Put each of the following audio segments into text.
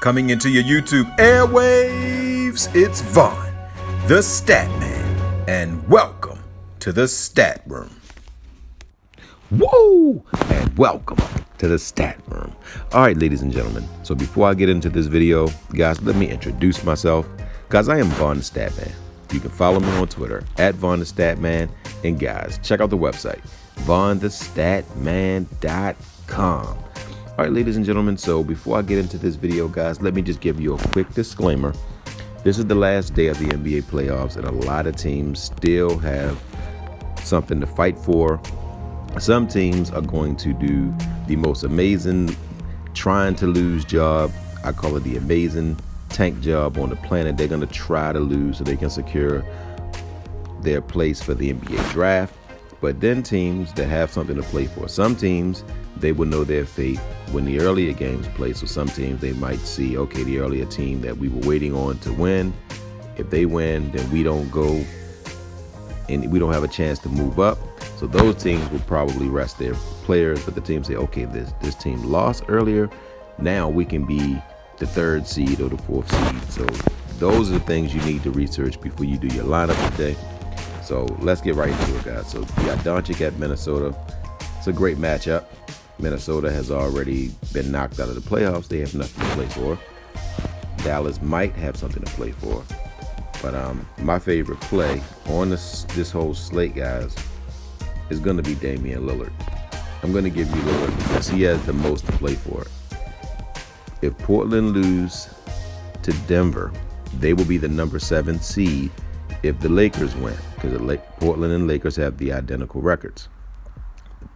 Coming into your YouTube airwaves, it's Vaughn, the Stat Man, and welcome to the Stat Room. Woo! And welcome to the Stat Room. All right, ladies and gentlemen. So before I get into this video, guys, let me introduce myself. Guys, I am Vaughn the Stat Man. You can follow me on Twitter at Vaughn the Stat Man. And guys, check out the website, vaughnthestatman.com. All right, ladies and gentlemen, so before I get into this video, guys, let me just give you a quick disclaimer. This is the last day of the NBA playoffs, and a lot of teams still have something to fight for. Some teams are going to do the most amazing trying to lose job. I call it the amazing tank job on the planet. They're going to try to lose so they can secure their place for the NBA draft. But then teams that have something to play for. Some teams, they will know their fate when the earlier games play. So some teams, they might see, okay, the earlier team that we were waiting on to win, if they win, then we don't go and we don't have a chance to move up. So those teams will probably rest their players, but the teams say, okay, this team lost earlier. Now we can be the third seed or the fourth seed. So those are the things you need to research before you do your lineup today. So let's get right into it, guys. So we got Doncic at Minnesota. It's a great matchup. Minnesota has already been knocked out of the playoffs. They have nothing to play for. Dallas might have something to play for. But my favorite play on this whole slate, guys, is going to be Damian Lillard. I'm going to give you Lillard because he has the most to play for. If Portland lose to Denver, they will be the number 7 seed if the Lakers win, because Portland and Lakers have the identical records.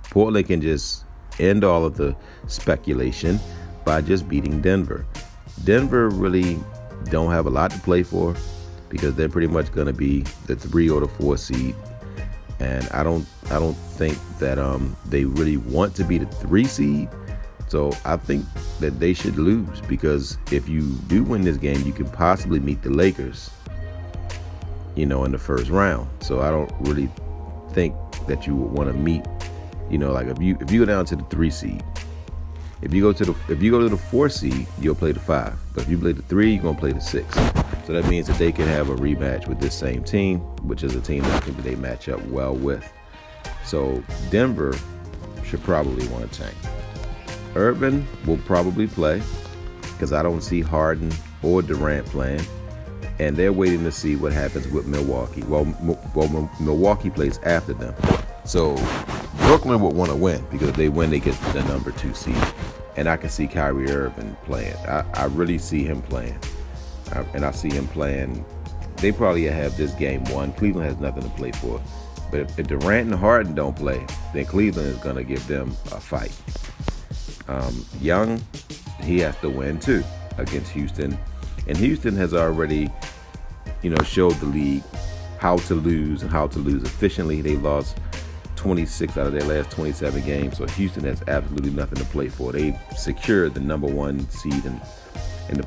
Portland can just end all of the speculation by just beating Denver. Denver really don't have a lot to play for because they're pretty much going to be the 3 or the 4 seed. And I don't think that they really want to be the 3 seed. So I think that they should lose, because if you do win this game, you can possibly meet the Lakers, in the first round. So I don't really think that you would want to meet, like if you go down to the 3 seed, if you go to the 4 seed, you'll play the 5. But if you play the 3, you're gonna play the 6. So that means that they can have a rematch with this same team, which is a team that I think that they match up well with. So Denver should probably want to tank. Urban will probably play because I don't see Harden or Durant playing. And they're waiting to see what happens with Milwaukee. Well, Milwaukee plays after them. So Brooklyn would want to win, because if they win, they get the number 2 seed. And I can see Kyrie Irving playing. I really see him playing. And I see him playing. They probably have this game won. Cleveland has nothing to play for. But if Durant and Harden don't play, then Cleveland is going to give them a fight. Young, he has to win too against Houston. And Houston has already, showed the league how to lose and how to lose efficiently. They lost 26 out of their last 27 games. So Houston has absolutely nothing to play for. They secured the number 1 seed in the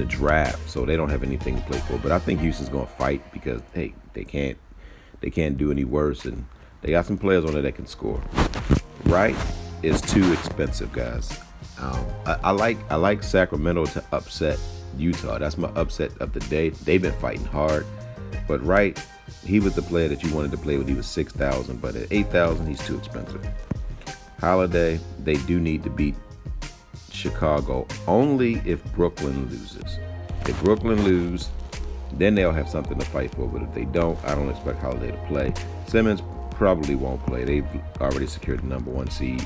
draft. So they don't have anything to play for. But I think Houston's going to fight because, hey, they can't do any worse, and they got some players on there that can score. Right is too expensive, guys. I like Sacramento to upset Utah. That's my upset of the day. They've been fighting hard, but Wright, he was the player that you wanted to play when he was 6,000, but at 8,000, he's too expensive. Holiday, they do need to beat Chicago only if Brooklyn loses. If Brooklyn lose, then they'll have something to fight for. But if they don't, I don't expect Holiday to play. Simmons probably won't play. They've already secured the number 1 seed.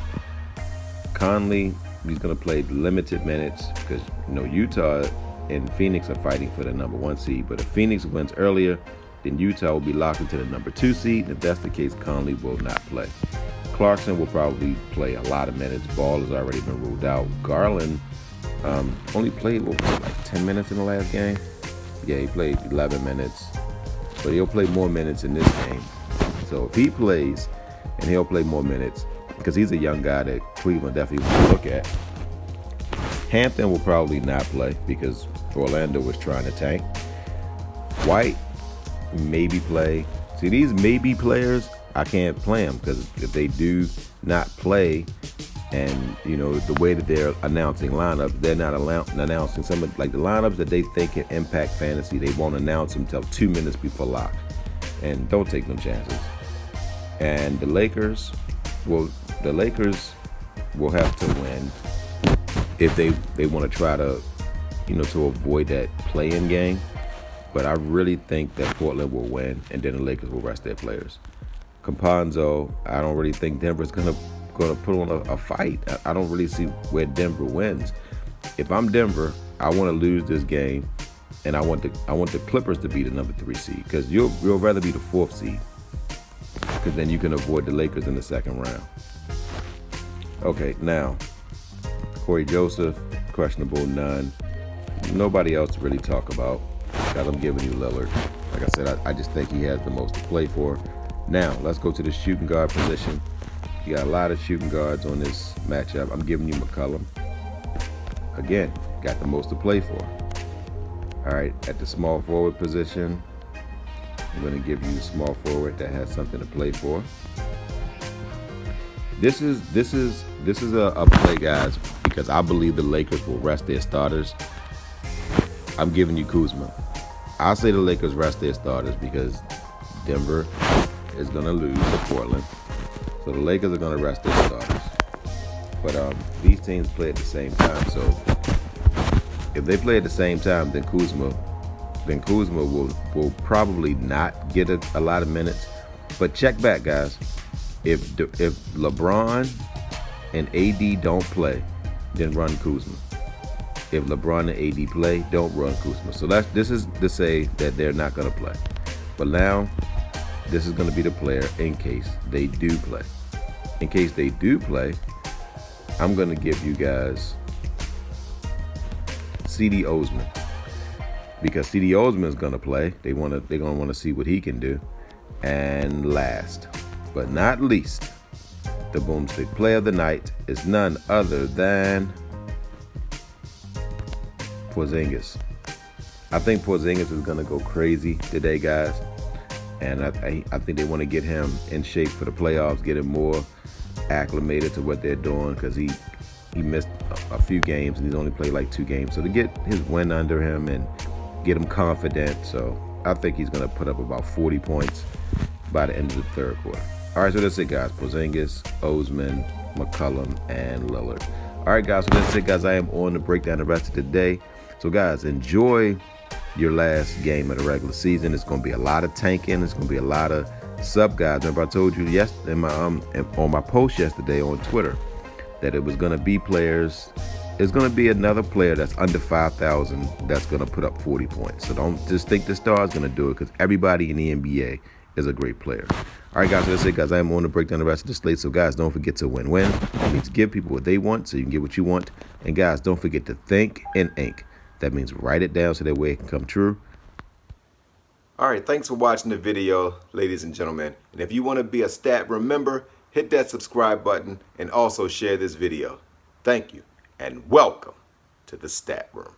Conley, he's going to play limited minutes because Utah and Phoenix are fighting for the number 1 seed. But if Phoenix wins earlier, then Utah will be locked into the number 2 seed. And if that's the case, Conley will not play. Clarkson will probably play a lot of minutes. Ball has already been ruled out. Garland only played like 10 minutes in the last game. Yeah, he played 11 minutes, but he'll play more minutes in this game. So if he plays, and he'll play more minutes, because he's a young guy that Cleveland definitely wants to look at. Hampton will probably not play because Orlando was trying to tank. White maybe play. See, these maybe players, I can't play them because if they do not play, And, you know, the way that they're announcing lineups, they're not announcing some of, like, the lineups that they think can impact fantasy. They won't announce them until 2 minutes before lock. And don't take no chances. And the Lakers will have to win if they want to try to, you know, to avoid that play-in game. But I really think that Portland will win, and then the Lakers will rest their players. Campazzo, I don't really think Denver's gonna put on a fight. I don't really see where Denver wins. If I'm Denver, I want to lose this game, and I want the Clippers to be the number 3 seed, because you'll rather be the 4th seed, because then you can avoid the Lakers in the second round. Okay, now Corey Joseph, questionable, none. Nobody else to really talk about. God, I'm giving you Lillard. Like I said, I just think he has the most to play for. Now, let's go to the shooting guard position. You got a lot of shooting guards on this matchup. I'm giving you McCollum. Again, got the most to play for. All right, at the small forward position, I'm going to give you a small forward that has something to play for. This is a play, guys, because I believe the Lakers will rest their starters. I'm giving you Kuzma. I'll say the Lakers rest their starters because Denver is going to lose to Portland. So the Lakers are going to rest their starters. But these teams play at the same time. So if they play at the same time, then Kuzma will probably not get a lot of minutes. But check back, guys. If LeBron and AD don't play, then run Kuzma. If LeBron and AD play, don't run Kuzma. So this is to say that they're not going to play. But now, this is going to be the player in case they do play. In case they do play, I'm going to give you guys C.D. Osman. Because C.D. Osman is going to play. They're going to want to see what he can do. And last but not least, the boomstick player of the night is none other than Porzingis. I think Porzingis is going to go crazy today, guys. And I think they want to get him in shape for the playoffs, get him more acclimated to what they're doing, because he missed a few games and he's only played like 2 games. So to get his win under him and get him confident. So I think he's going to put up about 40 points by the end of the third quarter. All right, so that's it, guys. Porzingis, Osman, McCollum, and Lillard. All right, guys, so that's it, guys. I am on to break down the rest of the day. So, guys, enjoy your last game of the regular season. It's going to be a lot of tanking. It's going to be a lot of sub guys. Remember, I told you on my post yesterday on Twitter that it was going to be players. It's going to be another player that's under 5,000 that's going to put up 40 points. So don't just think the star is going to do it, because everybody in the NBA is a great player. All right, guys, so that's it, guys. I am on to break down the rest of the slate. So, guys, don't forget to win-win. That means give people what they want so you can get what you want. And, guys, don't forget to think and ink. That means write it down so that way it can come true. All right, thanks for watching the video, ladies and gentlemen. And if you want to be a stat, remember, hit that subscribe button and also share this video. Thank you, and welcome to the Stat Room.